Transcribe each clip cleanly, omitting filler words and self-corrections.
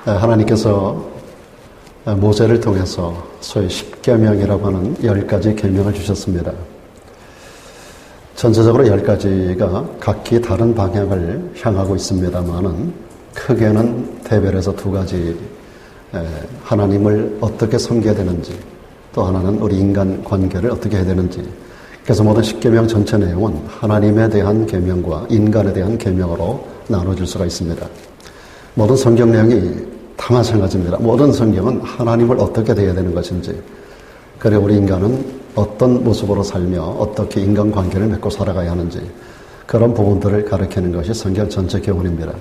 하나님께서 모세를 통해서 소위 십계명이라고 하는 10가지 계명을 주셨습니다. 전체적으로 10가지가 각기 다른 방향을 향하고 있습니다만은 크게는 대별해서 2가지, 하나님을 어떻게 섬겨야 되는지, 또 하나는 우리 인간 관계를 어떻게 해야 되는지. 그래서 모든 십계명 전체 내용은 하나님에 대한 계명과 인간에 대한 계명으로 나눠질 수가 있습니다. 모든 성경 내용이 다 마찬가지입니다. 모든 성경은 하나님을 어떻게 대해야 되는 것인지, 그리고 우리 인간은 어떤 모습으로 살며 어떻게 인간관계를 맺고 살아가야 하는지, 그런 부분들을 가르치는 것이 성경 전체 교훈입니다.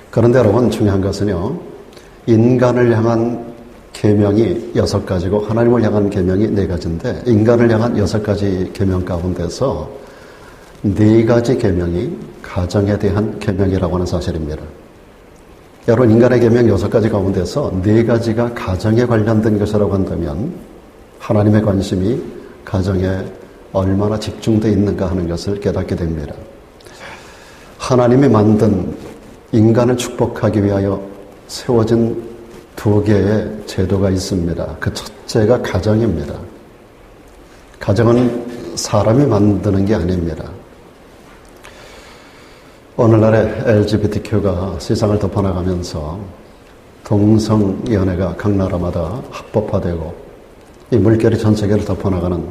그런데 여러분, 중요한 것은요, 인간을 향한 계명이 6가지고 하나님을 향한 계명이 4가지인데, 인간을 향한 6가지 계명 가운데서 4가지 계명이 가정에 대한 계명이라고 하는 사실입니다. 여러분, 인간의 계명 6가지 가운데서 4가지가 가정에 관련된 것이라고 한다면 하나님의 관심이 가정에 얼마나 집중되어 있는가 하는 것을 깨닫게 됩니다. 하나님이 만든 인간을 축복하기 위하여 세워진 2개의 제도가 있습니다. 그 첫째가 가정입니다. 가정은 사람이 만드는 게 아닙니다. 오늘날의 LGBTQ가 세상을 덮어나가면서 동성연애가 각 나라마다 합법화되고 이 물결이 전 세계를 덮어나가는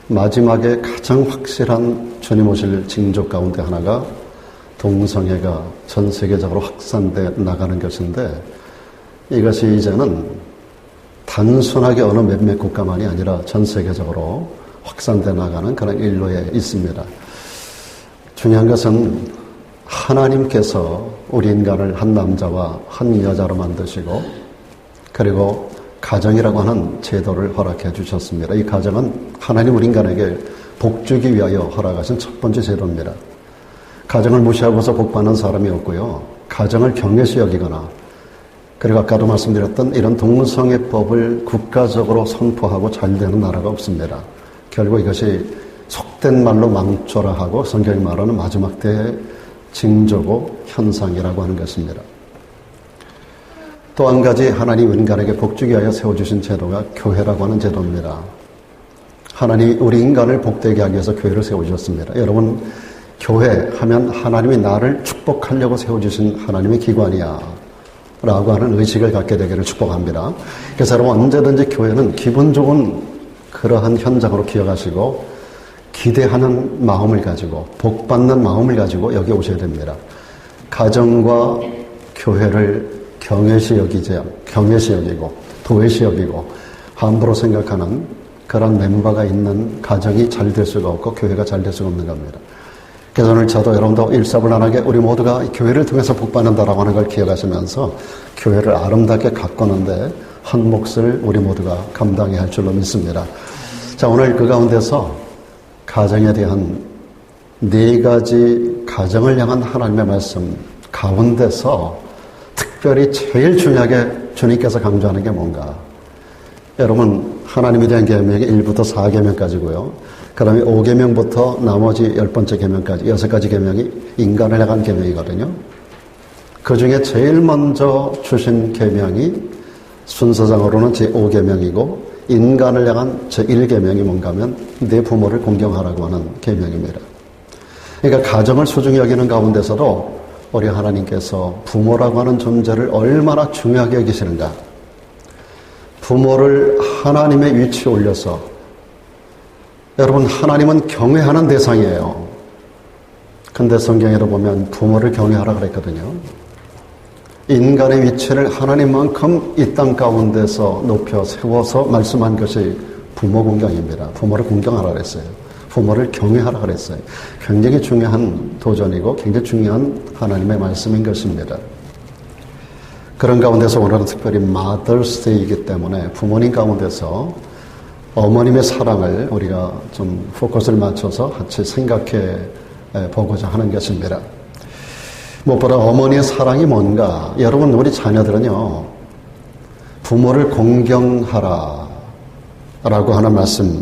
마지막에 가장 확실한 주님 오실 징조 가운데 하나가 동성애가 전 세계적으로 확산돼 나가는 것인데, 이것이 이제는 단순하게 어느 몇몇 국가만이 아니라 전 세계적으로 확산돼 나가는 그런 일로에 있습니다. 중요한 것은 하나님께서 우리 인간을 한 남자와 한 여자로 만드시고, 그리고 가정이라고 하는 제도를 허락해 주셨습니다. 이 가정은 하나님 우리 인간에게 복 주기 위하여 허락하신 첫 번째 제도입니다. 가정을 무시하고서 복 받는 사람이 없고요, 가정을 경외시 여기거나, 그리고 아까도 말씀드렸던 이런 동성애법을 국가적으로 선포하고 잘 되는 나라가 없습니다. 결국 이것이 속된 말로 망조라 하고 성경이 말하는 마지막 때의 징조고 현상이라고 하는 것입니다. 또 한 가지 하나님 인간에게 복주기 위하여 세워주신 제도가 교회라고 하는 제도입니다. 하나님이 우리 인간을 복되게 하기 위해서 교회를 세워주셨습니다. 여러분, 교회 하면 하나님이 나를 축복하려고 세워주신 하나님의 기관이야 라고 하는 의식을 갖게 되기를 축복합니다. 그래서 여러분, 언제든지 교회는 기분 좋은 그러한 현장으로 기억하시고 기대하는 마음을 가지고 복받는 마음을 가지고 여기 오셔야 됩니다. 가정과 교회를 경외시 여기고 도외시 여기고 함부로 생각하는 그런 멤버가 있는 가정이 잘 될 수가 없고 교회가 잘 될 수가 없는 겁니다. 그래서 오늘 저도 여러분도 일사불란하게 우리 모두가 교회를 통해서 복받는다라고 하는 걸 기억하시면서 교회를 아름답게 가꾸는데 한 몫을 우리 모두가 감당해야 할 줄로 믿습니다. 자, 오늘 그 가운데서 가정에 대한 4가지 가정을 향한 하나님의 말씀 가운데서 특별히 제일 중요하게 주님께서 강조하는 게 뭔가? 여러분, 하나님에 대한 계명이 1부터 4계명까지고요. 그 다음에 5계명부터 나머지 10번째 계명까지 6가지 계명이 인간을 향한 계명이거든요. 그 중에 제일 먼저 주신 계명이 순서상으로는 제5계명이고 인간을 향한 제1계명이 뭔가 하면 내 부모를 공경하라고 하는 계명입니다. 그러니까 가정을 소중히 여기는 가운데서도 우리 하나님께서 부모라고 하는 존재를 얼마나 중요하게 여기시는가. 부모를 하나님의 위치에 올려서, 여러분, 하나님은 경외하는 대상이에요. 근데 성경에도 보면 부모를 경외하라 그랬거든요. 인간의 위치를 하나님만큼 이 땅 가운데서 높여 세워서 말씀한 것이 부모 공경입니다. 부모를 공경하라 그랬어요. 부모를 경외하라 그랬어요. 굉장히 중요한 도전이고 굉장히 중요한 하나님의 말씀인 것입니다. 그런 가운데서 오늘은 특별히 Mother's Day이기 때문에 부모님 가운데서 어머님의 사랑을 우리가 좀 포커스를 맞춰서 같이 생각해 보고자 하는 것입니다. 무엇보다 어머니의 사랑이 뭔가? 여러분, 우리 자녀들은요, 부모를 공경하라 라고 하는 말씀,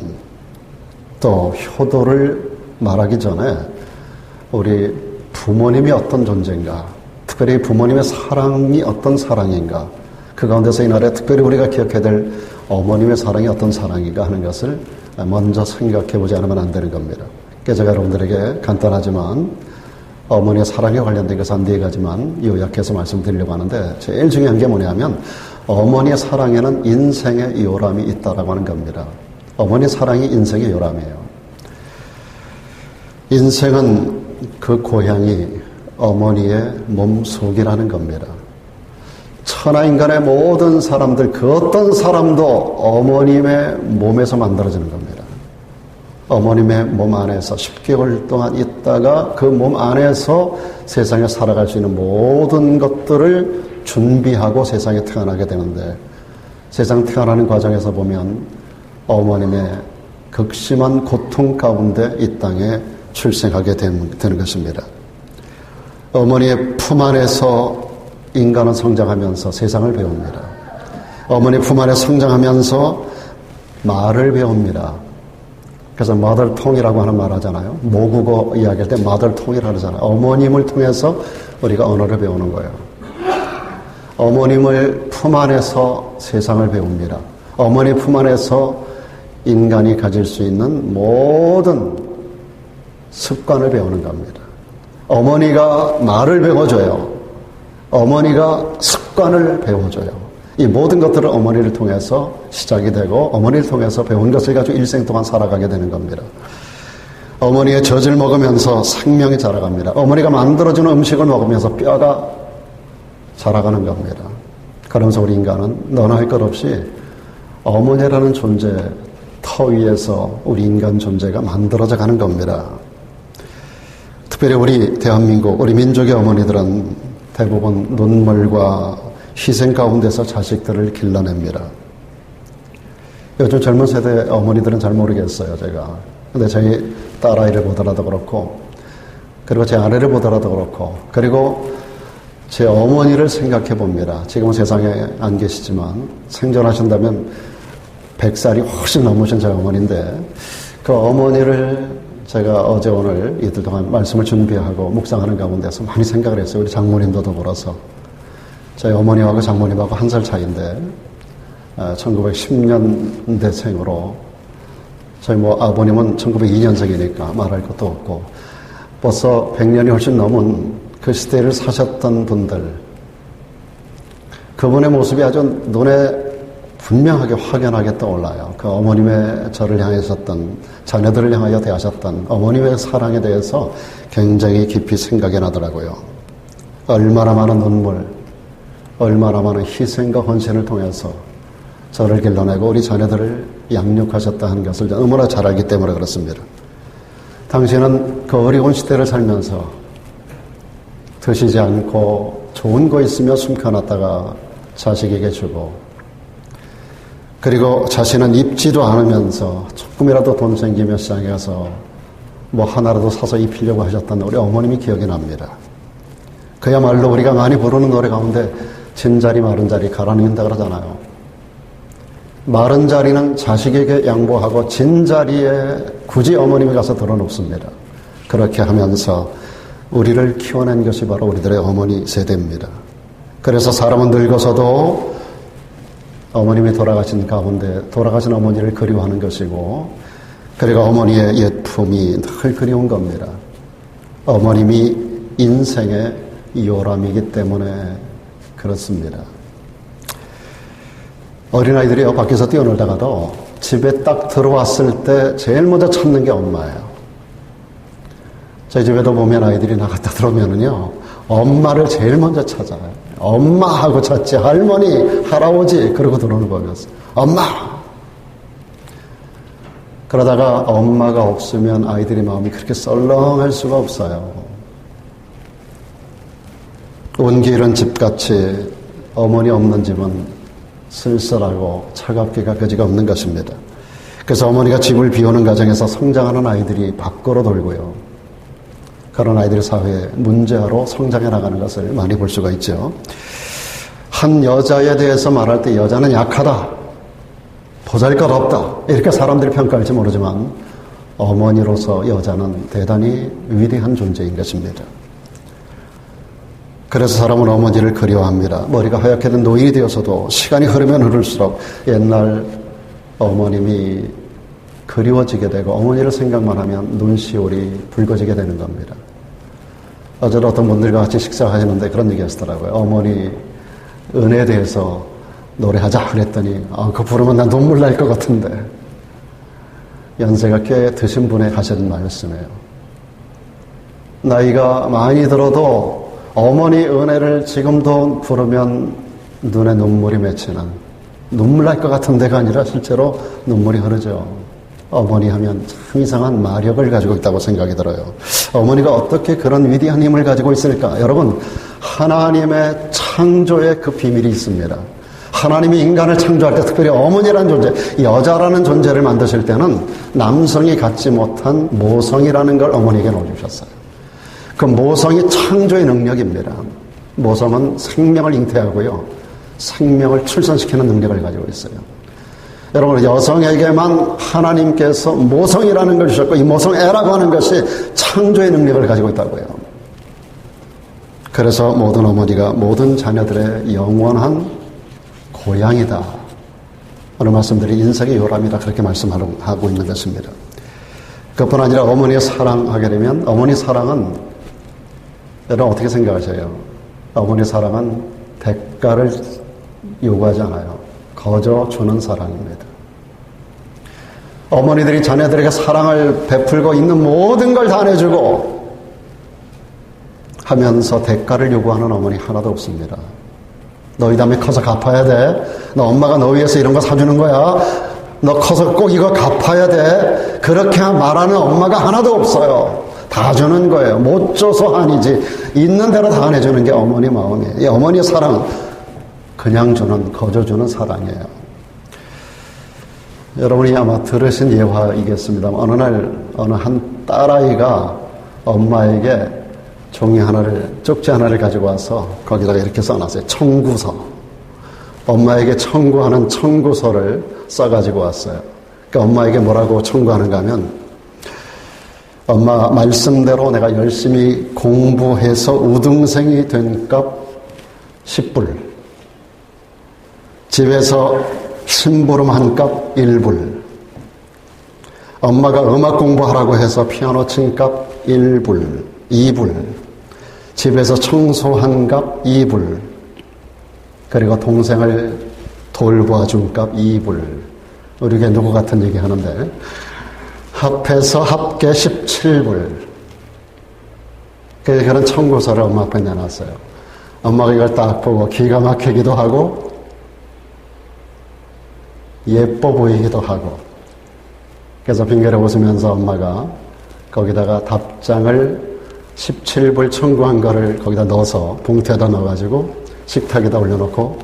또 효도를 말하기 전에 우리 부모님이 어떤 존재인가, 특별히 부모님의 사랑이 어떤 사랑인가, 그 가운데서 이날에 특별히 우리가 기억해야 될 어머님의 사랑이 어떤 사랑인가 하는 것을 먼저 생각해 보지 않으면 안 되는 겁니다. 그래서 제가 여러분들에게 간단하지만 어머니의 사랑에 관련된 것은 한 4가지만 요약해서 말씀드리려고 하는데, 제일 중요한 게 뭐냐면 어머니의 사랑에는 인생의 요람이 있다라고 하는 겁니다. 어머니의 사랑이 인생의 요람이에요. 인생은 그 고향이 어머니의 몸속이라는 겁니다. 천하인간의 모든 사람들, 그 어떤 사람도 어머님의 몸에서 만들어지는 겁니다. 어머님의 몸 안에서 10개월 동안 있다가 그 몸 안에서 세상에 살아갈 수 있는 모든 것들을 준비하고 세상에 태어나게 되는데, 세상 태어나는 과정에서 보면 어머님의 극심한 고통 가운데 이 땅에 출생하게 되는 것입니다. 어머니의 품 안에서 인간은 성장하면서 세상을 배웁니다. 어머니 품 안에 성장하면서 말을 배웁니다. 그래서 mothertongue이라고 하는 말 하잖아요. 모국어 이야기할 때 mothertongue이라고 하잖아요. 어머님을 통해서 우리가 언어를 배우는 거예요. 어머님을 품 안에서 세상을 배웁니다. 어머니 품 안에서 인간이 가질 수 있는 모든 습관을 배우는 겁니다. 어머니가 말을 배워줘요. 어머니가 습관을 배워줘요. 이 모든 것들을 어머니를 통해서 시작이 되고, 어머니를 통해서 배운 것을 가지고 일생 동안 살아가게 되는 겁니다. 어머니의 젖을 먹으면서 생명이 자라갑니다. 어머니가 만들어주는 음식을 먹으면서 뼈가 자라가는 겁니다. 그러면서 우리 인간은 너나 할 것 없이 어머니라는 존재 터 위에서 우리 인간 존재가 만들어져 가는 겁니다. 특별히 우리 대한민국, 우리 민족의 어머니들은 대부분 눈물과 희생 가운데서 자식들을 길러냅니다. 요즘 젊은 세대 어머니들은 잘 모르겠어요, 제가. 근데 저희 딸아이를 보더라도 그렇고, 그리고 제 아내를 보더라도 그렇고, 그리고 제 어머니를 생각해 봅니다. 지금은 세상에 안 계시지만 생존하신다면 100살이 훨씬 넘으신 저희 어머니인데, 그 어머니를 제가 어제 오늘 이틀 동안 말씀을 준비하고 묵상하는 가운데서 많이 생각을 했어요. 우리 장모님도 더불어서. 저희 어머니하고 장모님하고 1살 차이인데 1910년대생으로, 저희 아버님은 1902년생이니까 말할 것도 없고, 벌써 100년이 훨씬 넘은 그 시대를 사셨던 분들, 그분의 모습이 아주 눈에 분명하게 확연하게 떠올라요. 그 어머님의 저를 향하셨던, 자녀들을 향하여 대하셨던 어머님의 사랑에 대해서 굉장히 깊이 생각이 나더라고요. 얼마나 많은 눈물, 얼마나 많은 희생과 헌신을 통해서 저를 길러내고 우리 자녀들을 양육하셨다 하는 것을 너무나 잘 알기 때문에 그렇습니다. 당신은 그 어려운 시대를 살면서 드시지 않고 좋은 거 있으며 숨겨놨다가 자식에게 주고, 그리고 자신은 입지도 않으면서 조금이라도 돈 생기며 시장에 가서 뭐 하나라도 사서 입히려고 하셨던 우리 어머님이 기억이 납니다. 그야말로 우리가 많이 부르는 노래 가운데 진자리 마른 자리 가라앉는다 그러잖아요. 마른 자리는 자식에게 양보하고 진 자리에 굳이 어머님이 가서 들어눕습니다. 그렇게 하면서 우리를 키워낸 것이 바로 우리들의 어머니 세대입니다. 그래서 사람은 늙어서도 어머님이 돌아가신 가운데 돌아가신 어머니를 그리워하는 것이고, 그리고 어머니의 예품이 늘 그리운 겁니다. 어머님이 인생의 요람이기 때문에 그렇습니다. 어린아이들이 밖에서 뛰어놀다가도 집에 딱 들어왔을 때 제일 먼저 찾는 게 엄마예요. 저희 집에도 보면 아이들이 나갔다 들어오면은요, 엄마를 제일 먼저 찾아요. 엄마하고 찾지, 할머니, 할아버지, 그러고 들어오는 거였어. 엄마! 그러다가 엄마가 없으면 아이들의 마음이 그렇게 썰렁할 수가 없어요. 온기 잃은 집같이 어머니 없는 집은 쓸쓸하고 차갑기가 그지가 없는 것입니다. 그래서 어머니가 집을 비우는 과정에서 성장하는 아이들이 밖으로 돌고요. 그런 아이들이 사회의 문제아로 성장해 나가는 것을 많이 볼 수가 있죠. 한 여자에 대해서 말할 때 여자는 약하다, 보잘것없다, 이렇게 사람들이 평가할지 모르지만 어머니로서 여자는 대단히 위대한 존재인 것입니다. 그래서 사람은 어머니를 그리워합니다. 머리가 하얗게 된 노인이 되어서도 시간이 흐르면 흐를수록 옛날 어머님이 그리워지게 되고 어머니를 생각만 하면 눈시울이 붉어지게 되는 겁니다. 어제 어떤 분들과 같이 식사하시는데 그런 얘기 하시더라고요. 어머니 은혜에 대해서 노래하자 그랬더니 그거 부르면 난 눈물 날 것 같은데. 연세가 꽤 드신 분의 하시는 말씀이에요. 나이가 많이 들어도 어머니 은혜를 지금도 부르면 눈에 눈물이 맺히는, 눈물 날 것 같은 데가 아니라 실제로 눈물이 흐르죠. 어머니 하면 참 이상한 마력을 가지고 있다고 생각이 들어요. 어머니가 어떻게 그런 위대한 힘을 가지고 있을까? 여러분, 하나님의 창조의 그 비밀이 있습니다. 하나님이 인간을 창조할 때 특별히 어머니라는 존재, 여자라는 존재를 만드실 때는 남성이 갖지 못한 모성이라는 걸 어머니에게 넣어주셨어요. 그 모성이 창조의 능력입니다. 모성은 생명을 잉태하고요, 생명을 출산시키는 능력을 가지고 있어요. 여러분, 여성에게만 하나님께서 모성이라는 걸 주셨고, 이 모성애라고 하는 것이 창조의 능력을 가지고 있다고요. 그래서 모든 어머니가 모든 자녀들의 영원한 고향이다. 오늘 말씀드린 인생의 요람이다. 그렇게 말씀하고 있는 것입니다. 그뿐 아니라 어머니의 사랑하게 되면, 어머니 사랑은 여러분 어떻게 생각하세요? 어머니 사랑은 대가를 요구하지 않아요. 거저 주는 사랑입니다. 어머니들이 자녀들에게 사랑을 베풀고 있는 모든 걸 다 내주고 하면서 대가를 요구하는 어머니 하나도 없습니다. 너희 다음에 커서 갚아야 돼. 너 엄마가 너 위해서 이런 거 사주는 거야. 너 커서 꼭 이거 갚아야 돼. 그렇게 말하는 엄마가 하나도 없어요. 다 주는 거예요. 못 줘서 아니지. 있는 대로 다 내주는 게 어머니 마음이에요. 이 어머니의 사랑, 그냥 주는, 거저 주는 사랑이에요. 여러분이 아마 들으신 예화이겠습니다. 어느 날 어느 한 딸아이가 엄마에게 종이 하나를, 쪽지 하나를 가지고 와서 거기다가 이렇게 써놨어요. 청구서. 엄마에게 청구하는 청구서를 써가지고 왔어요. 그러니까 엄마에게 뭐라고 청구하는가 하면, 엄마 말씀대로 내가 열심히 공부해서 우등생이 된 값 10불, 집에서 심부름 한 값 1불, 엄마가 음악 공부하라고 해서 피아노 친 값 1불, 2불, 집에서 청소한 값 2불, 그리고 동생을 돌봐준 값 2불. 우리에게 누구 같은 얘기 하는데, 합해서 합계 17불. 그런 청구서를 엄마 앞에 내놨어요. 엄마가 이걸 딱 보고 기가 막히기도 하고 예뻐 보이기도 하고, 그래서 빙계를 웃으면서 엄마가 거기다가 답장을 17불 청구한 거를 거기다 넣어서 봉투에다 넣어가지고 식탁에다 올려놓고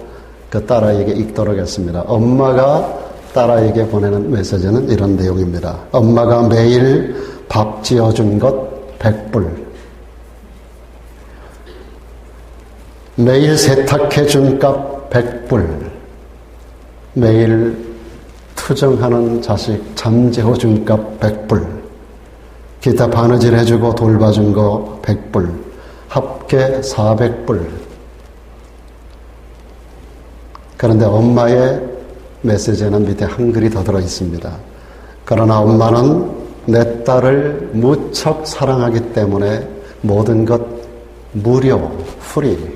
그 딸아이에게 읽도록 했습니다. 엄마가 딸아이에게 보내는 메시지는 이런 내용입니다. 엄마가 매일 밥 지어준 것 100불, 매일 세탁해준 값 100불, 매일 투정하는 자식 잠재워준 값 100불, 기타 바느질 해주고 돌봐준 거 100불, 합계 400불. 그런데 엄마의 메시지에는 밑에 한글이 더 들어 있습니다. 그러나 엄마는 내 딸을 무척 사랑하기 때문에 모든 것 무료, 프리.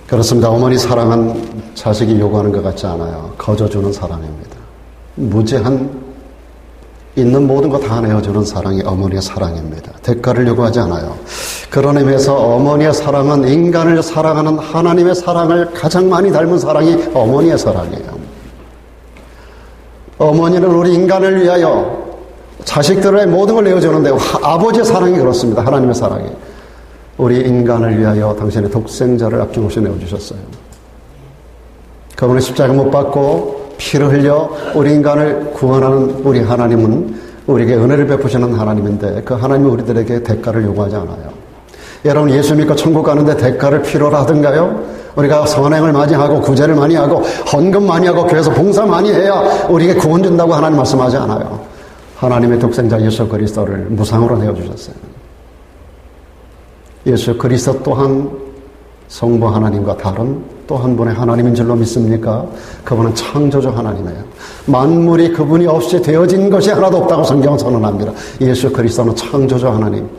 그렇습니다. 어머니 사랑은 자식이 요구하는 것 같지 않아요. 거저 주는 사랑입니다. 무제한 있는 모든 거 다 내어주는 사랑이 어머니의 사랑입니다. 대가를 요구하지 않아요. 그런 의미에서 어머니의 사랑은 인간을 사랑하는 하나님의 사랑을 가장 많이 닮은 사랑이 어머니의 사랑이에요. 어머니는 우리 인간을 위하여 자식들의 모든 걸 내어주는데, 아버지의 사랑이 그렇습니다. 하나님의 사랑이. 우리 인간을 위하여 당신의 독생자를 아낌없이 내어주셨어요. 그분은 십자가 못 박고 피를 흘려 우리 인간을 구원하는 우리 하나님은 우리에게 은혜를 베푸시는 하나님인데, 그 하나님이 우리들에게 대가를 요구하지 않아요. 여러분, 예수 믿고 천국 가는데 대가를 필요로 하던가요? 우리가 선행을 많이 하고 구제를 많이 하고 헌금 많이 하고 교회에서 봉사 많이 해야 우리에게 구원 준다고 하나님 말씀하지 않아요. 하나님의 독생자 예수 그리스도를 무상으로 내어주셨어요. 예수 그리스도 또한 성부 하나님과 다른 또 한 분의 하나님인 줄로 믿습니까? 그분은 창조주 하나님이에요. 만물이 그분이 없이 되어진 것이 하나도 없다고 성경은 선언합니다. 예수 그리스도는 창조주 하나님.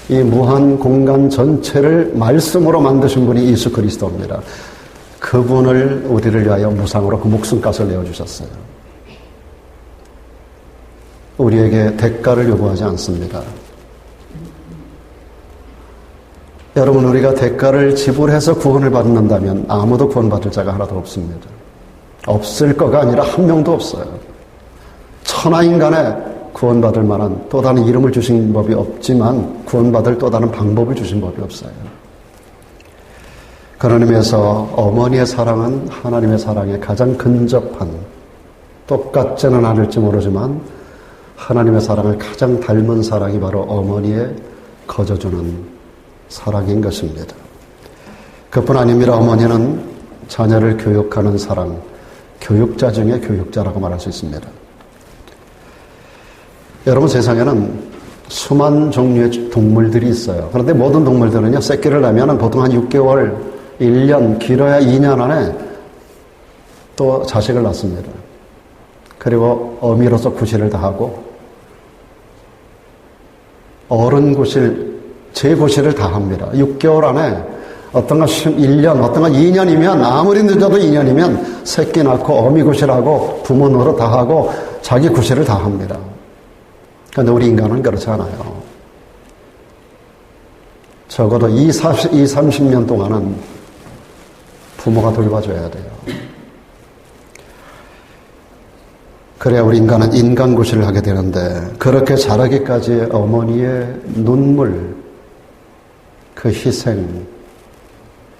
이 무한 공간 전체를 말씀으로 만드신 분이 예수 그리스도입니다. 그분을 우리를 위하여 무상으로 그 목숨값을 내어주셨어요. 우리에게 대가를 요구하지 않습니다. 여러분, 우리가 대가를 지불해서 구원을 받는다면 아무도 구원받을 자가 하나도 없습니다. 없을 거가 아니라 한 명도 없어요. 천하인간에 구원받을 만한 또 다른 이름을 주신 법이 없지만 구원받을 또 다른 방법을 주신 법이 없어요. 그런 의미에서 어머니의 사랑은 하나님의 사랑에 가장 근접한, 똑같지는 않을지 모르지만 하나님의 사랑을 가장 닮은 사랑이 바로 어머니의 거저주는 사랑인 것입니다. 그뿐 아닙니다. 어머니는 자녀를 교육하는 사랑, 교육자 중에 교육자라고 말할 수 있습니다. 여러분, 세상에는 수만 종류의 동물들이 있어요. 그런데 모든 동물들은요, 새끼를 낳으면 보통 한 6개월, 1년, 길어야 2년 안에 또 자식을 낳습니다. 그리고 어미로서 구실을 다하고 어른 구실, 제 구실을 다합니다. 6개월 안에 어떤 건 1년, 어떤 건 2년이면 아무리 늦어도 2년이면 새끼 낳고 어미 구실하고 부모 노릇 다하고 자기 구실을 다합니다. 그런데 우리 인간은 그렇지 않아요. 적어도 30년 동안은 부모가 돌봐줘야 돼요. 그래야 우리 인간은 인간구실을 하게 되는데, 그렇게 자라기까지의 어머니의 눈물, 그 희생,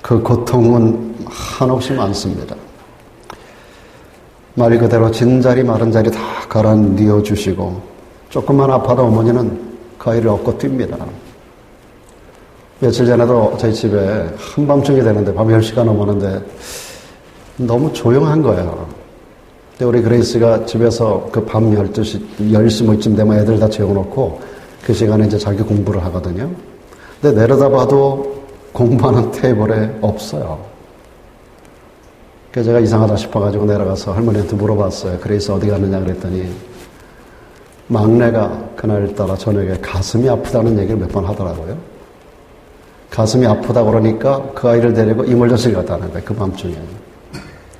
그 고통은 한없이 많습니다. 말 그대로 진자리 마른 자리 다 갈아 뉘어주시고 조금만 아파도 어머니는 그 아이를 업고 뜁니다. 며칠 전에도 저희 집에 한밤중이 되는데, 밤 10시가 넘었는데 너무 조용한 거예요. 근데 우리 그레이스가 집에서 그 밤 12시, 10시 뭐쯤 되면 애들 다 재워놓고 그 시간에 이제 자기 공부를 하거든요. 근데 내려다봐도 공부하는 테이블에 없어요. 그래서 제가 이상하다 싶어가지고 내려가서 할머니한테 물어봤어요. 그레이스 어디 갔느냐 그랬더니 막내가 그날따라 저녁에 가슴이 아프다는 얘기를 몇 번 하더라고요. 가슴이 아프다 그러니까 그 아이를 데리고 이멀전시를 갔다는 거예요. 그 밤중에.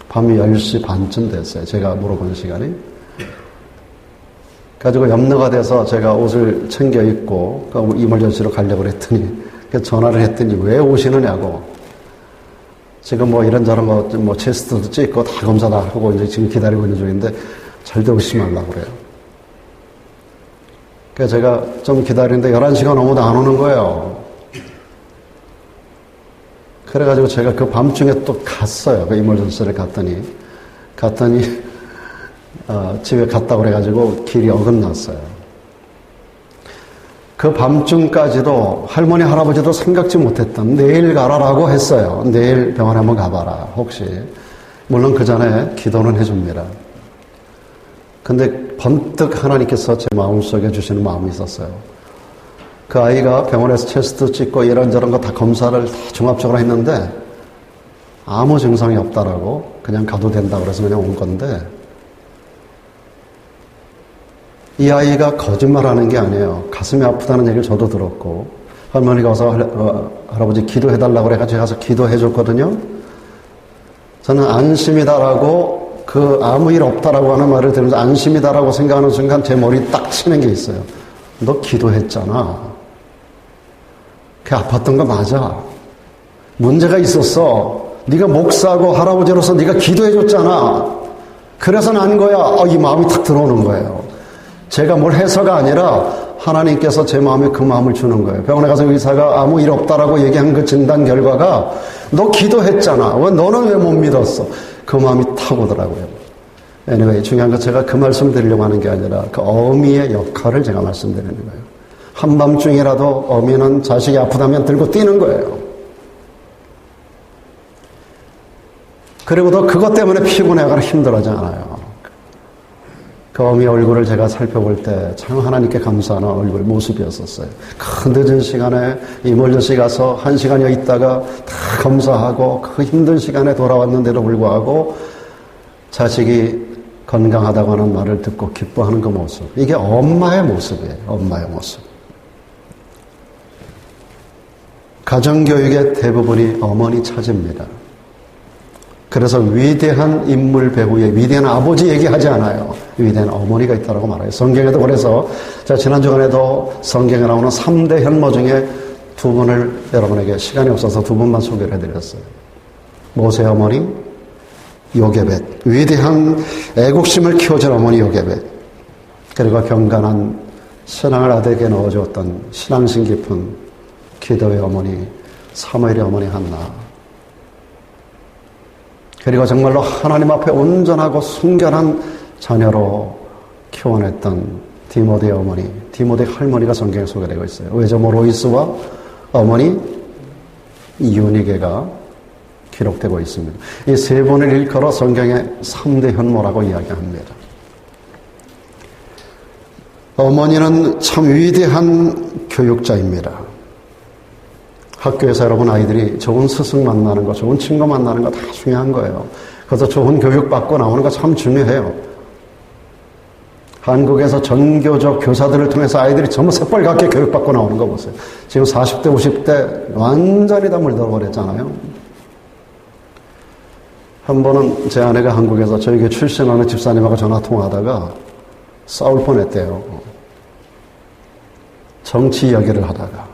밤이 10시 반쯤 됐어요. 제가 물어본 시간이. 가지고 염려가 돼서 제가 옷을 챙겨 입고 이멀전시로 가려고 했더니 전화를 했더니 왜 오시느냐고. 지금 뭐 이런저런 뭐 체스트도 찍고 다 검사 다 하고 이제 지금 기다리고 있는 중인데 절대 오시지 말라고 그래요. 그래서 제가 좀 기다리는데 11시가 넘어도 안 오는 거예요. 그래가지고 제가 그 밤중에 또 갔어요. 그 이멀전시를 갔더니 집에 갔다 그래가지고 길이 어긋났어요. 그 밤중까지도 할머니 할아버지도 생각지 못했던 내일 가라라고 했어요. 내일 병원에 한번 가봐라 혹시. 물론 그 전에 기도는 해줍니다. 근데 번뜩 하나님께서 제 마음속에 주시는 마음이 있었어요. 그 아이가 병원에서 체스트 찍고 이런저런 거 다 검사를 다 종합적으로 했는데 아무 증상이 없다라고 그냥 가도 된다고 그래서 그냥 온 건데, 이 아이가 거짓말하는 게 아니에요. 가슴이 아프다는 얘기를 저도 들었고 할머니가 와서 할아버지 기도해달라고 그래가지고 제가 가서 기도해줬거든요. 저는 안심이다라고 그 아무 일 없다라고 하는 말을 들으면서 안심이다라고 생각하는 순간 제 머리에 딱 치는 게 있어요. 너 기도했잖아. 그게 아팠던 거 맞아. 문제가 있었어. 네가 목사고 할아버지로서 네가 기도해줬잖아. 그래서 난 거야. 이 마음이 탁 들어오는 거예요. 제가 뭘 해서가 아니라 하나님께서 제 마음에 그 마음을 주는 거예요. 병원에 가서 의사가 아무 일 없다라고 얘기한 그 진단 결과가 너 기도했잖아. 너는 왜 못 믿었어? 그 마음이 탁 오더라고요. anyway, 중요한 건 제가 그 말씀 드리려고 하는 게 아니라 그 어미의 역할을 제가 말씀드리는 거예요. 한밤중이라도 어미는 자식이 아프다면 들고 뛰는 거예요. 그리고 또 그것 때문에 피곤해가지고 힘들어하지 않아요. 그 어미 얼굴을 제가 살펴볼 때 참 하나님께 감사하는 얼굴 모습이었었어요. 그 늦은 시간에 이멀전시 가서 1시간여 있다가 다 검사하고 그 힘든 시간에 돌아왔는데도 불구하고 자식이 건강하다고 하는 말을 듣고 기뻐하는 그 모습. 이게 엄마의 모습이에요. 엄마의 모습. 가정교육의 대부분이 어머니 차지입니다. 그래서 위대한 인물 배우의 위대한 아버지 얘기하지 않아요. 위대한 어머니가 있다고 말해요. 성경에도 그래서 제가 지난주간에도 성경에 나오는 3대 현모 중에 2분을 여러분에게 시간이 없어서 2분만 소개를 해드렸어요. 모세 어머니 요게벳, 위대한 애국심을 키워준 어머니 요게벳, 그리고 경건한 신앙을 아들에게 넣어주었던 신앙심 깊은 기도의 어머니 사무엘의 어머니 한나, 그리고 정말로 하나님 앞에 온전하고 순결한 자녀로 키워냈던 디모데의 어머니, 디모데 할머니가 성경에 소개되고 있어요. 외조모 로이스와 어머니 유니게가 기록되고 있습니다. 이 세 분을 일컬어 성경의 3대 현모라고 이야기합니다. 어머니는 참 위대한 교육자입니다. 학교에서 여러분 아이들이 좋은 스승 만나는 거, 좋은 친구 만나는 거 다 중요한 거예요. 그래서 좋은 교육 받고 나오는 거 참 중요해요. 한국에서 전교조 교사들을 통해서 아이들이 전부 새빨갛게 교육받고 나오는 거 보세요. 지금 40대, 50대 완전히 다 물들어버렸잖아요. 한 번은 제 아내가 한국에서 저희 교회 출신하는 집사님하고 전화 통화하다가 싸울 뻔했대요. 정치 이야기를 하다가.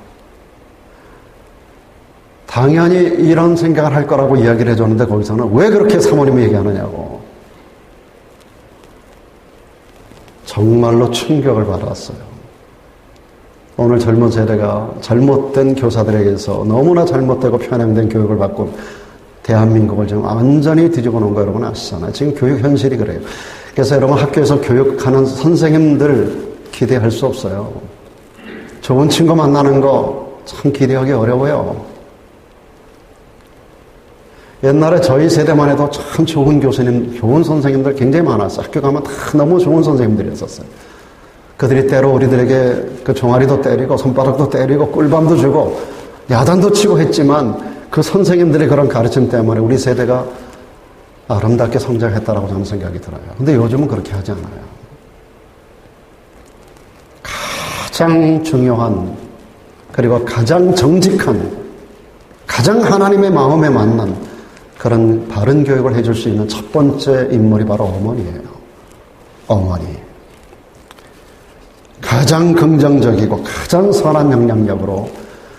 당연히 이런 생각을 할 거라고 이야기를 해줬는데 거기서는 왜 그렇게 사모님이 얘기하느냐고. 정말로 충격을 받았어요. 오늘 젊은 세대가 잘못된 교사들에게서 너무나 잘못되고 편향된 교육을 받고 대한민국을 지금 완전히 뒤집어 놓은 거 여러분 아시잖아요. 지금 교육 현실이 그래요. 그래서 여러분 학교에서 교육하는 선생님들 기대할 수 없어요. 좋은 친구 만나는 거 참 기대하기 어려워요. 옛날에 저희 세대만 해도 참 좋은 교수님, 좋은 선생님들 굉장히 많았어요. 학교 가면 다 너무 좋은 선생님들이었었어요. 그들이 때로 우리들에게 그 종아리도 때리고 손바닥도 때리고 꿀밤도 주고 야단도 치고 했지만 그 선생님들의 그런 가르침 때문에 우리 세대가 아름답게 성장했다라고 저는 생각이 들어요. 근데 요즘은 그렇게 하지 않아요. 가장 중요한, 그리고 가장 정직한, 가장 하나님의 마음에 맞는 그런 바른 교육을 해줄 수 있는 첫 번째 인물이 바로 어머니예요. 어머니. 가장 긍정적이고 가장 선한 영향력으로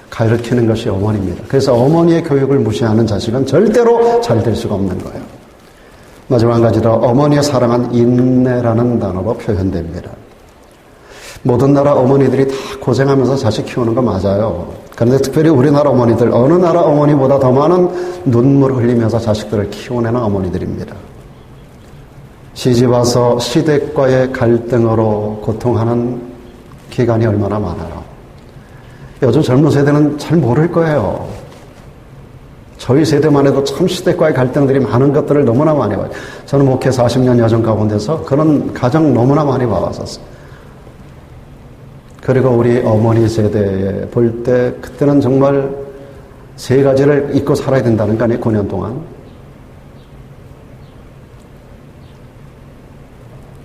가르치는 것이 어머니입니다. 그래서 어머니의 교육을 무시하는 자식은 절대로 잘 될 수가 없는 거예요. 마지막 한 가지로 어머니의 사랑은 인내라는 단어로 표현됩니다. 모든 나라 어머니들이 다 고생하면서 자식 키우는 거 맞아요. 그런데 특별히 우리나라 어머니들, 어느 나라 어머니보다 더 많은 눈물을 흘리면서 자식들을 키워내는 어머니들입니다. 시집와서 시댁과의 갈등으로 고통하는 기간이 얼마나 많아요. 요즘 젊은 세대는 잘 모를 거예요. 저희 세대만 해도 참 시댁과의 갈등들이 많은 것들을 너무나 많이 봐요. 저는 목회 40년 여정 가운데서 그런 가정 너무나 많이 봐왔었어요. 그리고 우리 어머니 세대에 볼 때 그때는 정말 세 가지를 잊고 살아야 된다는 거 아니에요? 9년 동안.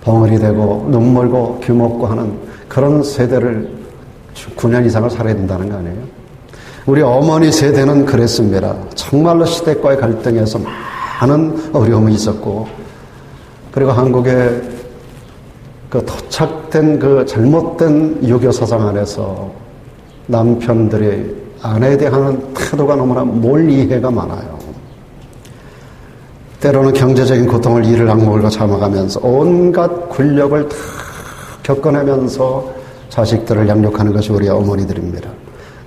벙어리 되고 눈물고 귀먹고 하는 그런 세대를 9년 이상을 살아야 된다는 거 아니에요? 우리 어머니 세대는 그랬습니다. 정말로 시댁과의 갈등에서 많은 어려움이 있었고, 그리고 한국의 그 토착된 그 잘못된 유교 사상 안에서 남편들이 아내에 대한 태도가 너무나 몰이해가 많아요. 때로는 경제적인 고통을 이를 악물고 참아가면서 온갖 굴욕을 다 겪어내면서 자식들을 양육하는 것이 우리 어머니들입니다.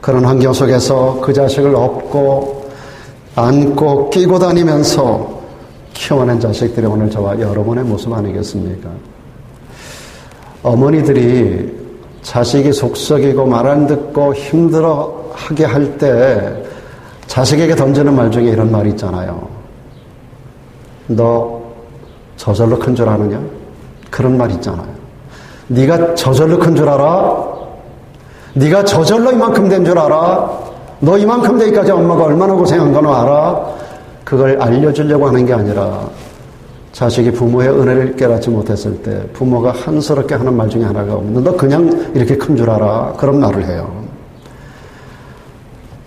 그런 환경 속에서 그 자식을 업고 안고 끼고 다니면서 키워낸 자식들이 오늘 저와 여러분의 모습 아니겠습니까? 어머니들이 자식이 속썩이고 말 안 듣고 힘들어하게 할 때 자식에게 던지는 말 중에 이런 말이 있잖아요. 너 저절로 큰 줄 아느냐? 그런 말 있잖아요. 네가 저절로 큰 줄 알아? 네가 저절로 이만큼 된 줄 알아? 너 이만큼 되기까지 엄마가 얼마나 고생한 건 알아? 그걸 알려주려고 하는 게 아니라 자식이 부모의 은혜를 깨닫지 못했을 때 부모가 한스럽게 하는 말 중에 하나가 없는, 너 그냥 이렇게 큰 줄 알아? 그런 말을 해요.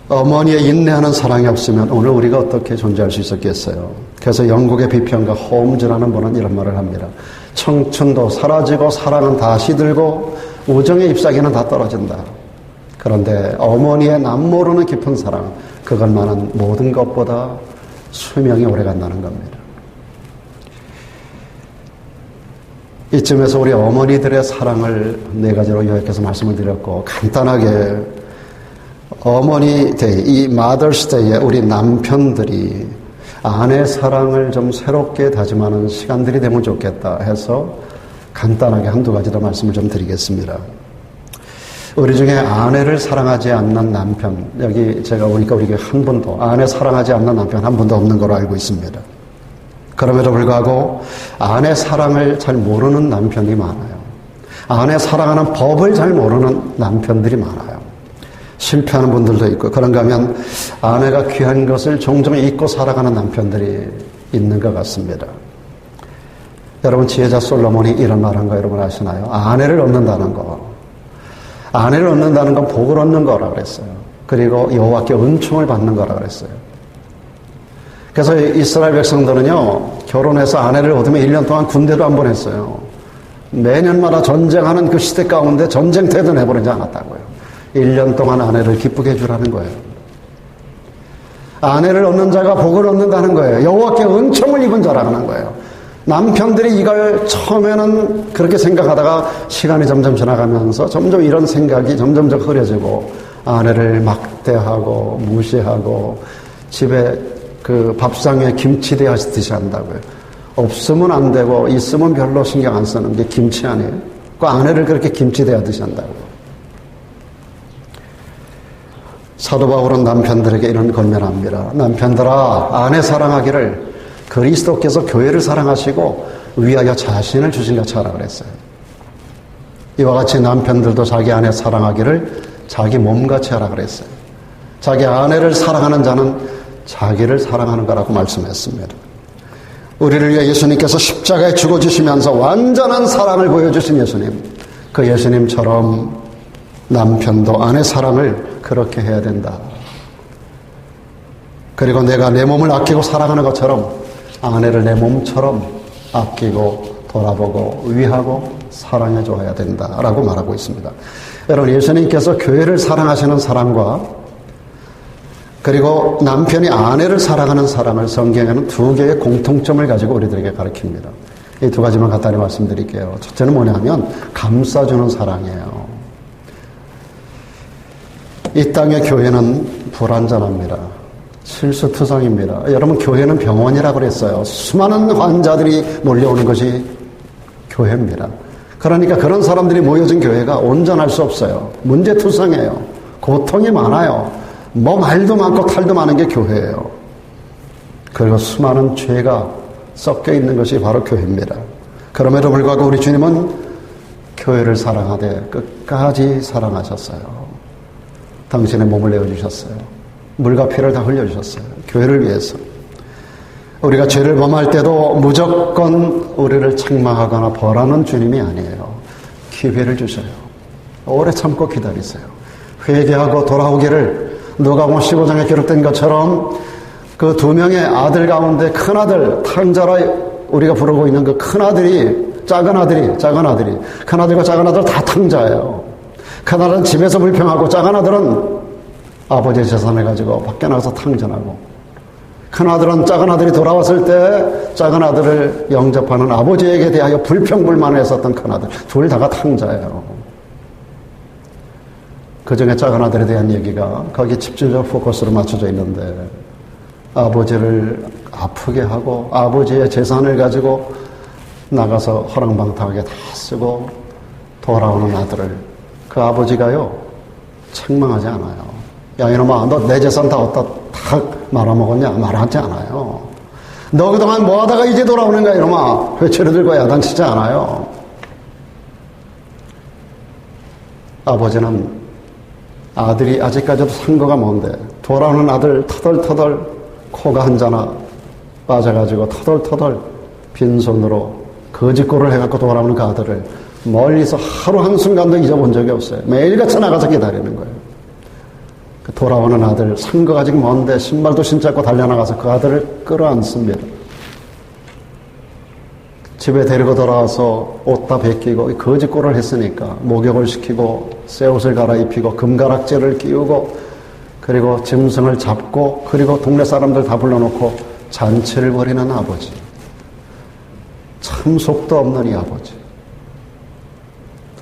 어머니의 인내하는 사랑이 없으면 오늘 우리가 어떻게 존재할 수 있었겠어요? 그래서 영국의 비평가 홈즈라는 분은 이런 말을 합니다. 청춘도 사라지고 사랑은 다 시들고 우정의 잎사귀는 다 떨어진다. 그런데 어머니의 남모르는 깊은 사랑, 그것만은 모든 것보다 수명이 오래간다는 겁니다. 이쯤에서 우리 어머니들의 사랑을 네 가지로 요약해서 말씀을 드렸고, 간단하게 어머니 데이, 이 마더스 데이에 우리 남편들이 아내 사랑을 좀 새롭게 다짐하는 시간들이 되면 좋겠다 해서 간단하게 한두 가지 더 말씀을 좀 드리겠습니다. 우리 중에 아내를 사랑하지 않는 남편, 여기 제가 보니까 우리 한 분도, 아내 사랑하지 않는 남편 한 분도 없는 걸로 알고 있습니다. 그럼에도 불구하고 아내 사랑을 잘 모르는 남편이 많아요. 아내 사랑하는 법을 잘 모르는 남편들이 많아요. 실패하는 분들도 있고, 그런가 하면 아내가 귀한 것을 종종 잊고 살아가는 남편들이 있는 것 같습니다. 여러분, 지혜자 솔로몬이 이런 말 한 거 여러분 아시나요? 아내를 얻는다는 거. 아내를 얻는다는 건 복을 얻는 거라 그랬어요. 그리고 여호와께 은총을 받는 거라 그랬어요. 그래서 이스라엘 백성들은요, 결혼해서 아내를 얻으면 1년 동안 군대도 안 보냈어요. 매년마다 전쟁하는 그 시대 가운데 전쟁터에도 내보내지 않았다고요. 1년 동안 아내를 기쁘게 해주라는 거예요. 아내를 얻는 자가 복을 얻는다는 거예요. 여호와께 은총을 입은 자라는 거예요. 남편들이 이걸 처음에는 그렇게 생각하다가 시간이 점점 지나가면서 점점 이런 생각이 점점 흐려지고 아내를 막대하고 무시하고 집에 그 밥상에 김치 대하듯이 한다고요. 없으면 안 되고 있으면 별로 신경 안 쓰는 게 김치 아니에요. 그 아내를 그렇게 김치 대하듯이 한다고요. 사도 바울은 남편들에게 이런 권면합니다. 남편들아, 아내 사랑하기를 그리스도께서 교회를 사랑하시고 위하여 자신을 주신 것처럼 하라 그랬어요. 이와 같이 남편들도 자기 아내 사랑하기를 자기 몸같이 하라 그랬어요. 자기 아내를 사랑하는 자는 자기를 사랑하는 거라고 말씀했습니다. 우리를 위해 예수님께서 십자가에 죽어주시면서 완전한 사랑을 보여주신 예수님, 그 예수님처럼 남편도 아내 사랑을 그렇게 해야 된다. 그리고 내가 내 몸을 아끼고 사랑하는 것처럼 아내를 내 몸처럼 아끼고 돌아보고 위하고 사랑해 줘야 된다라고 말하고 있습니다. 여러분, 예수님께서 교회를 사랑하시는 사랑과 그리고 남편이 아내를 사랑하는 사랑을 성경에는 두 개의 공통점을 가지고 우리들에게 가르칩니다. 이 두 가지만 간단히 말씀드릴게요. 첫째는 뭐냐면 감싸주는 사랑이에요. 이 땅의 교회는 불완전합니다. 실수투성입니다. 여러분, 교회는 병원이라고 그랬어요. 수많은 환자들이 몰려오는 것이 교회입니다. 그러니까 그런 사람들이 모여진 교회가 온전할 수 없어요. 문제투성이에요. 고통이 많아요. 뭐 말도 많고 탈도 많은 게 교회예요. 그리고 수많은 죄가 섞여 있는 것이 바로 교회입니다. 그럼에도 불구하고 우리 주님은 교회를 사랑하되 끝까지 사랑하셨어요. 당신의 몸을 내어주셨어요. 물과 피를 다 흘려주셨어요. 교회를 위해서. 우리가 죄를 범할 때도 무조건 우리를 책망하거나 벌하는 주님이 아니에요. 기회를 주셔요. 오래 참고 기다리세요. 회개하고 돌아오기를 누가복음 15장에 기록된 것처럼 그 두 명의 아들 가운데 큰아들, 탕자라 우리가 부르고 있는 그 큰아들이, 작은아들이, 큰아들과 작은아들 다 탕자예요. 큰아들은 집에서 불평하고 작은아들은 아버지의 재산을 가지고 밖에 나가서 탕전하고, 큰아들은 작은아들이 돌아왔을 때 작은아들을 영접하는 아버지에게 대하여 불평불만을 했었던 큰아들, 둘 다가 탕자예요. 그 중에 작은아들에 대한 얘기가 거기 집중적 포커스로 맞춰져 있는데, 아버지를 아프게 하고 아버지의 재산을 가지고 나가서 허랑방탕하게 다 쓰고 돌아오는 아들을 그 아버지가요 책망하지 않아요. 야 이놈아, 너 내 재산 다 어디다 다 말아먹었냐? 말하지 않아요. 너 그동안 뭐 하다가 이제 돌아오는 거야? 이러면 회초리 들고 야단치지 않아요. 아버지는 아들이 아직까지도 상고가 뭔데 돌아오는 아들 터덜터덜 코가 한자나 빠져가지고 터덜터덜 빈손으로 거짓골을 해갖고 돌아오는 그 아들을 멀리서 하루 한순간도 잊어본 적이 없어요. 매일같이 나가서 기다리는 거예요. 그 돌아오는 아들, 상거가 아직 먼데 신발도 신잡고 달려나가서 그 아들을 끌어안습니다. 집에 데리고 돌아와서 옷 다 벗기고 거짓골을 했으니까 목욕을 시키고 새 옷을 갈아입히고 금가락지를 끼우고 그리고 짐승을 잡고 그리고 동네 사람들 다 불러놓고 잔치를 벌이는 아버지. 참 속도 없는 이 아버지.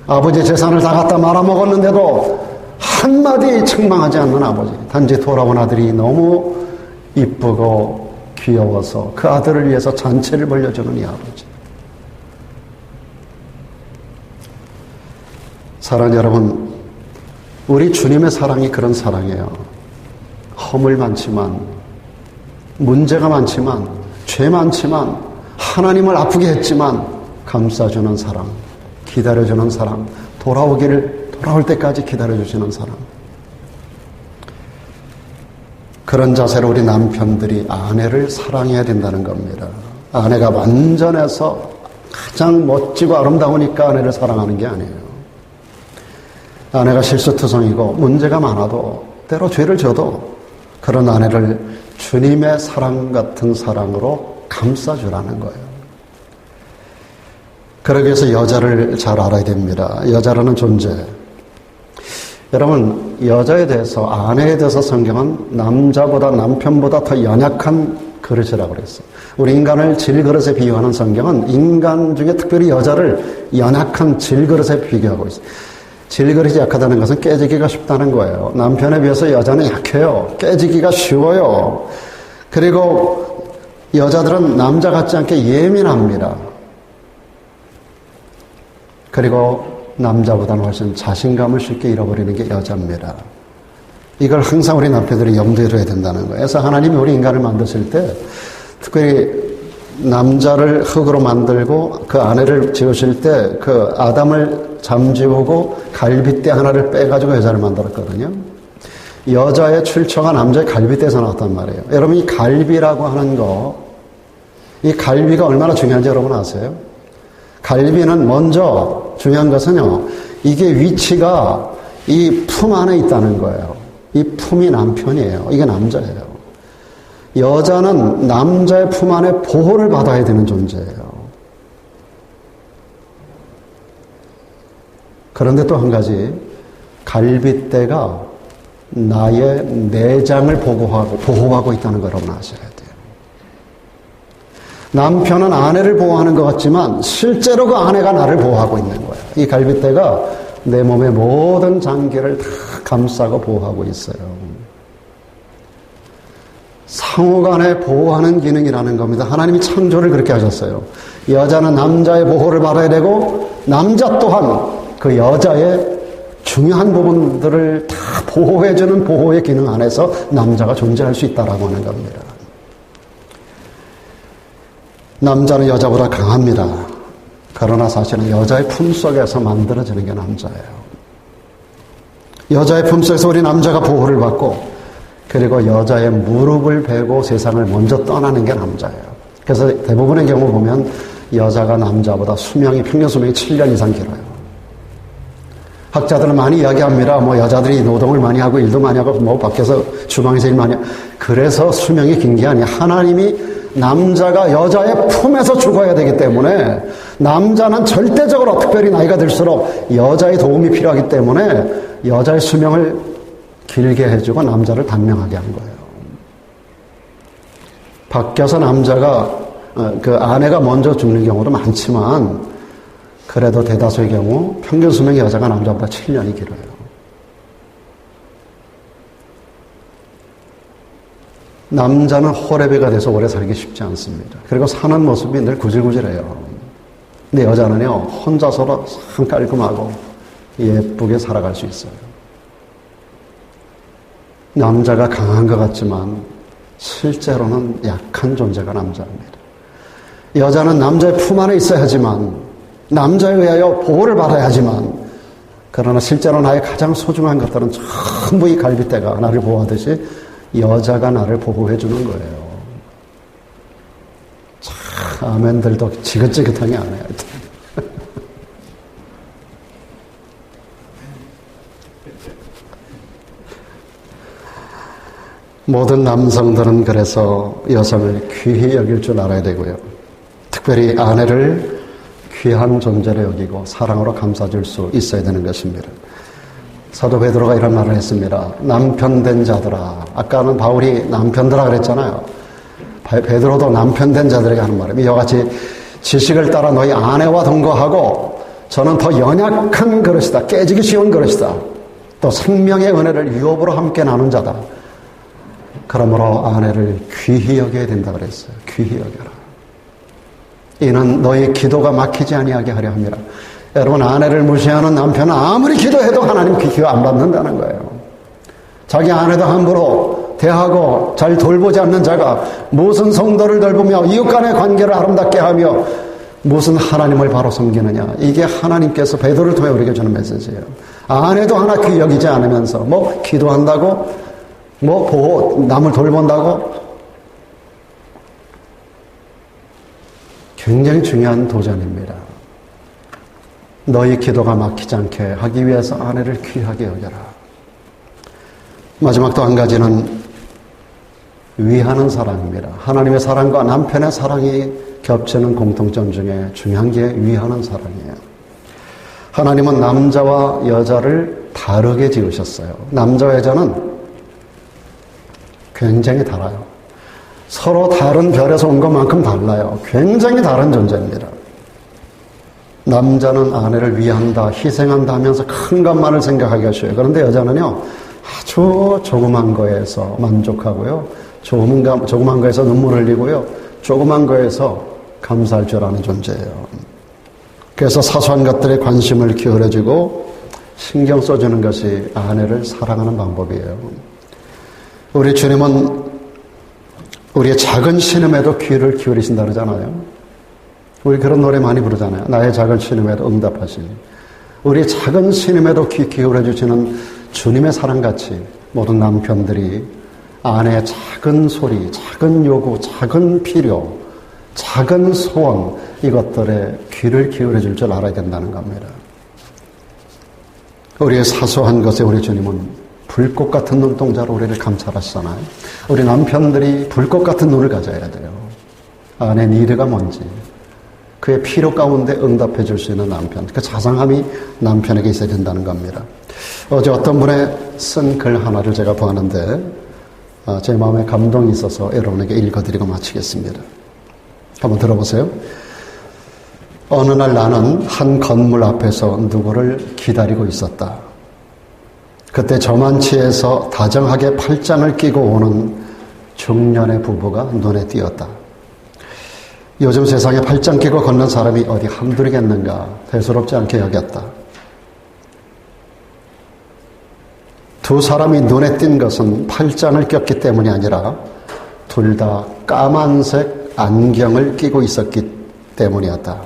아버지 재산을 다 갖다 말아먹었는데도 한마디 책망하지 않는 아버지. 단지 돌아온 아들이 너무 이쁘고 귀여워서 그 아들을 위해서 잔치를 벌려주는 이 아버지. 사랑하는 여러분, 우리 주님의 사랑이 그런 사랑이에요. 허물 많지만, 문제가 많지만, 죄 많지만, 하나님을 아프게 했지만 감싸주는 사랑, 기다려주는 사랑, 돌아올 때까지 기다려주시는 사랑. 그런 자세로 우리 남편들이 아내를 사랑해야 된다는 겁니다. 아내가 완전해서 가장 멋지고 아름다우니까 아내를 사랑하는 게 아니에요. 아내가 실수투성이고 문제가 많아도 때로 죄를 져도 그런 아내를 주님의 사랑 같은 사랑으로 감싸주라는 거예요. 그러기 위해서 여자를 잘 알아야 됩니다. 여자라는 존재. 여러분, 여자에 대해서, 아내에 대해서 성경은 남자보다, 남편보다 더 연약한 그릇이라고 그랬어요. 우리 인간을 질그릇에 비유하는 성경은 인간 중에 특별히 여자를 연약한 질그릇에 비교하고 있어요. 질그릇이 약하다는 것은 깨지기가 쉽다는 거예요. 남편에 비해서 여자는 약해요. 깨지기가 쉬워요. 그리고 여자들은 남자 같지 않게 예민합니다. 그리고 남자보다는 훨씬 자신감을 쉽게 잃어버리는 게 여자입니다. 이걸 항상 우리 남편들이 염두에 둬야 된다는 거예요. 그래서 하나님이 우리 인간을 만드실 때 특별히 남자를 흙으로 만들고 그 아내를 지으실 때 그 아담을 잠지우고 갈빗대 하나를 빼가지고 여자를 만들었거든요. 여자의 출처가 남자의 갈빗대에서 나왔단 말이에요. 여러분, 이 갈비라고 하는 거, 이 갈비가 얼마나 중요한지 여러분 아세요? 갈비는 먼저 중요한 것은요, 이게 위치가 이 품 안에 있다는 거예요. 이 품이 남편이에요. 이게 남자예요. 여자는 남자의 품 안에 보호를 받아야 되는 존재예요. 그런데 또 한 가지, 갈빗대가 나의 내장을 보호하고 있다는 걸 여러분 아셔야 돼요. 남편은 아내를 보호하는 것 같지만 실제로 그 아내가 나를 보호하고 있는 거예요. 이 갈빗대가 내 몸의 모든 장기를 다 감싸고 보호하고 있어요. 상호간에 보호하는 기능이라는 겁니다. 하나님이 창조를 그렇게 하셨어요. 여자는 남자의 보호를 받아야 되고 남자 또한 그 여자의 중요한 부분들을 다 보호해주는 보호의 기능 안에서 남자가 존재할 수 있다라고 하는 겁니다. 남자는 여자보다 강합니다. 그러나 사실은 여자의 품속에서 만들어지는 게 남자예요. 여자의 품속에서 우리 남자가 보호를 받고 그리고 여자의 무릎을 베고 세상을 먼저 떠나는 게 남자예요. 그래서 대부분의 경우 보면 여자가 남자보다 평균 수명이 7년 이상 길어요. 학자들은 많이 이야기합니다. 여자들이 노동을 많이 하고 일도 많이 하고 밖에서 주방에서 일 많이 하고 그래서 수명이 긴 게 아니에요. 하나님이 남자가 여자의 품에서 죽어야 되기 때문에 남자는 절대적으로 특별히 나이가 들수록 여자의 도움이 필요하기 때문에 여자의 수명을 길게 해주고 남자를 단명하게 한 거예요. 밖에서 남자가 그 아내가 먼저 죽는 경우도 많지만 그래도 대다수의 경우 평균 수명의 여자가 남자보다 7년이 길어요. 남자는 호레비가 돼서 오래 살기 쉽지 않습니다. 그리고 사는 모습이 늘 구질구질해요. 근데 여자는요, 혼자서도 참 깔끔하고 예쁘게 살아갈 수 있어요. 남자가 강한 것 같지만 실제로는 약한 존재가 남자입니다. 여자는 남자의 품 안에 있어야 하지만, 남자에 의하여 보호를 받아야 하지만, 그러나 실제로 나의 가장 소중한 것들은 전부 이 갈빗대가 나를 보호하듯이 여자가 나를 보호해 주는 거예요. 참, 아멘들도 지긋지긋하게 안 해요. 모든 남성들은 그래서 여성을 귀히 여길 줄 알아야 되고요. 특별히 아내를 귀한 존재로 여기고 사랑으로 감싸줄 수 있어야 되는 것입니다. 사도 베드로가 이런 말을 했습니다. 남편된 자들아. 아까는 바울이 남편들아 그랬잖아요. 베드로도 남편된 자들에게 하는 말입니다. 이와 같이 지식을 따라 너희 아내와 동거하고 저는 더 연약한 그릇이다. 깨지기 쉬운 그릇이다. 또 생명의 은혜를 유업으로 함께 나눈 자다. 그러므로 아내를 귀히 여겨야 된다 그랬어요. 귀히 여겨라. 이는 너희 기도가 막히지 아니하게 하려 함이라. 여러분, 아내를 무시하는 남편은 아무리 기도해도 하나님 귀 안 받는다는 거예요. 자기 아내도 함부로 대하고 잘 돌보지 않는 자가 무슨 성도를 돌보며 이웃 간의 관계를 아름답게 하며 무슨 하나님을 바로 섬기느냐. 이게 하나님께서 베드로를 통해 우리에게 주는 메시지예요. 아내도 하나 귀 여기지 않으면서 기도한다고 보호, 남을 돌본다고? 굉장히 중요한 도전입니다. 너희 기도가 막히지 않게 하기 위해서 아내를 귀하게 여겨라. 마지막 또 한 가지는 위하는 사랑입니다. 하나님의 사랑과 남편의 사랑이 겹치는 공통점 중에 중요한 게 위하는 사랑이에요. 하나님은 남자와 여자를 다르게 지으셨어요. 남자와 여자는 굉장히 달라요. 서로 다른 별에서 온 것만큼 달라요. 굉장히 다른 존재입니다. 남자는 아내를 위한다, 희생한다 하면서 큰 것만을 생각하기 쉬워요. 그런데 여자는요, 아주 조그만 거에서 만족하고요, 조그만 거에서 눈물 흘리고요, 조그만 거에서 감사할 줄 아는 존재예요. 그래서 사소한 것들에 관심을 기울여주고 신경 써주는 것이 아내를 사랑하는 방법이에요. 우리 주님은 우리의 작은 신음에도 귀를 기울이신다 그러잖아요. 우리 그런 노래 많이 부르잖아요. 나의 작은 신음에도 응답하시니. 우리의 작은 신음에도 귀 기울여 주시는 주님의 사랑같이 모든 남편들이 아내의 작은 소리, 작은 요구, 작은 필요, 작은 소원, 이것들에 귀를 기울여 줄 줄 알아야 된다는 겁니다. 우리의 사소한 것에 우리 주님은 불꽃 같은 눈동자로 우리를 감찰하시잖아요. 우리 남편들이 불꽃 같은 눈을 가져야 돼요. 아내 니드가 뭔지, 그의 필요 가운데 응답해 줄 수 있는 남편, 그 자상함이 남편에게 있어야 된다는 겁니다. 어제 어떤 분의 쓴 글 하나를 제가 보았는데 제 마음에 감동이 있어서 여러분에게 읽어드리고 마치겠습니다. 한번 들어보세요. 어느 날 나는 한 건물 앞에서 누구를 기다리고 있었다. 그때 저만치에서 다정하게 팔짱을 끼고 오는 중년의 부부가 눈에 띄었다. 요즘 세상에 팔짱 끼고 걷는 사람이 어디 한둘이겠는가 대수롭지 않게 여겼다. 두 사람이 눈에 띈 것은 팔짱을 꼈기 때문이 아니라 둘 다 까만색 안경을 끼고 있었기 때문이었다.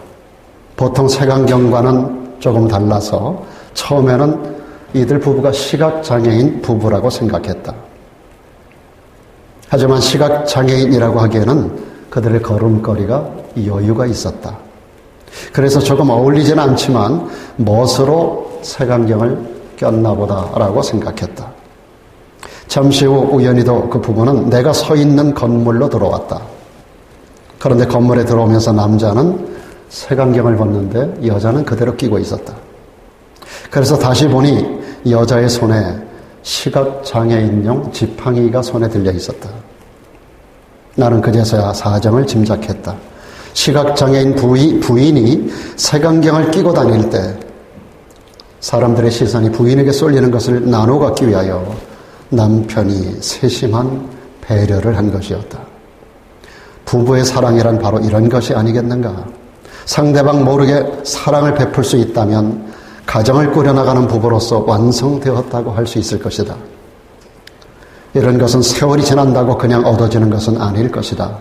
보통 색안경과는 조금 달라서 처음에는 이들 부부가 시각장애인 부부라고 생각했다. 하지만 시각장애인이라고 하기에는 그들의 걸음걸이가 여유가 있었다. 그래서 조금 어울리지는 않지만 멋으로 색안경을 꼈나 보다라고 생각했다. 잠시 후 우연히도 그 부부는 내가 서 있는 건물로 들어왔다. 그런데 건물에 들어오면서 남자는 색안경을 벗는데 여자는 그대로 끼고 있었다. 그래서 다시 보니 여자의 손에 시각장애인용 지팡이가 손에 들려 있었다. 나는 그제서야 사정을 짐작했다. 시각장애인 부인이 색안경을 끼고 다닐 때 사람들의 시선이 부인에게 쏠리는 것을 나눠 갖기 위하여 남편이 세심한 배려를 한 것이었다. 부부의 사랑이란 바로 이런 것이 아니겠는가? 상대방 모르게 사랑을 베풀 수 있다면 가정을 꾸려나가는 부부로서 완성되었다고 할 수 있을 것이다. 이런 것은 세월이 지난다고 그냥 얻어지는 것은 아닐 것이다.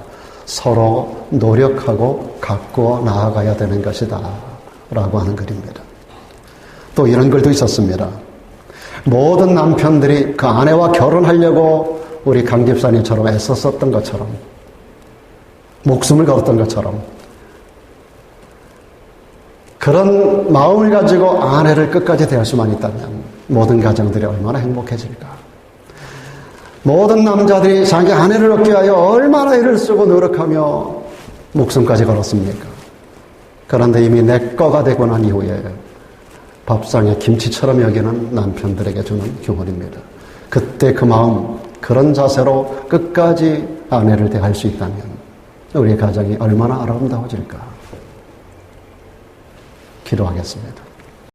서로 노력하고 가꾸어 나아가야 되는 것이다. 라고 하는 글입니다. 또 이런 글도 있었습니다. 모든 남편들이 그 아내와 결혼하려고 우리 강 집사님처럼 애썼었던 것처럼, 목숨을 걸었던 것처럼, 그런 마음을 가지고 아내를 끝까지 대할 수만 있다면 모든 가정들이 얼마나 행복해질까. 모든 남자들이 자기 아내를 얻기 위하여 얼마나 애를 쓰고 노력하며 목숨까지 걸었습니까? 그런데 이미 내 거가 되고 난 이후에 밥상에 김치처럼 여기는 남편들에게 주는 교훈입니다. 그때 그 마음, 그런 자세로 끝까지 아내를 대할 수 있다면 우리의 가정이 얼마나 아름다워질까. 기도하겠습니다.